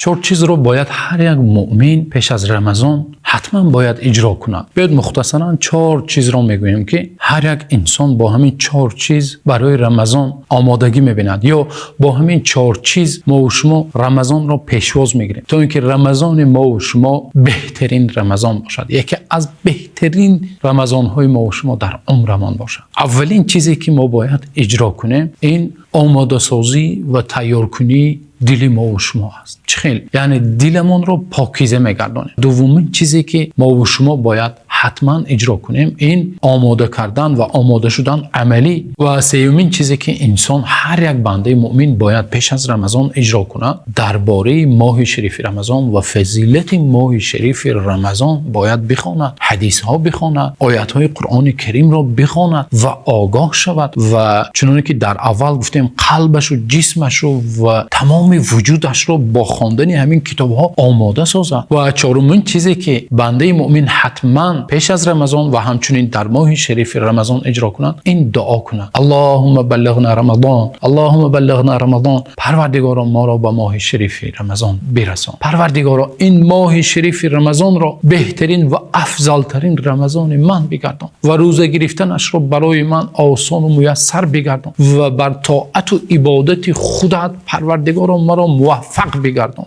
4 چیز رو باید هر یک مؤمن پیش از رمضان حتما باید اجرا کنه. بیاید مختصرا 4 چیز رو میگویم که هر یک انسان با همین 4 چیز برای رمضان آمادگی میبیند، یا با همین 4 چیز ما و شما رمضان رو پیشواز میگیریم تا اینکه رمضان ما و شما بهترین رمضان باشد، یکی از بهترین رمضان های ما و شما در عمرمان باشد. اولین چیزی که ما باید اجرا کنیم این آماده سازی و تیار کنی دل ما و شما است. چخیل یعنی دلمون رو پاکیزه میگردانیم. دومین چیزی که ما و شما باید حتما اجرا کنیم این آماده کردن و آماده شدن عملی. و سومین چیزی که انسان هر یک بنده مؤمن باید پیش از رمضان اجرا کنه درباره ماه شریف رمضان و فضیلت ماه شریف رمضان باید بخواند، حدیث ها بخواند، آیات های قرآن کریم را بخواند و آگاه شود و چنانه که در اول گفتیم قلبش و جسمش و تمام وجودش رو با خواندن همین کتاب ها آماده سازد. و چهارمین چیزی که بنده مؤمن حتما پیش از رمضان و همچنین در ماه شریف رمضان اجرا کنند این دعا کنند: اللهم بلغنا رمضان، اللهم بلغنا رمضان. پروردگارا ما را به ماه شریف رمضان برسان. پروردگارا این ماه شریف رمضان را بهترین و افضل ترین رمضان من بگردان و روزه گرفتنش را برای من آسان و میسر بگردان و بر طاعت و عبادت خودت پروردگارا ما را موفق بگردان.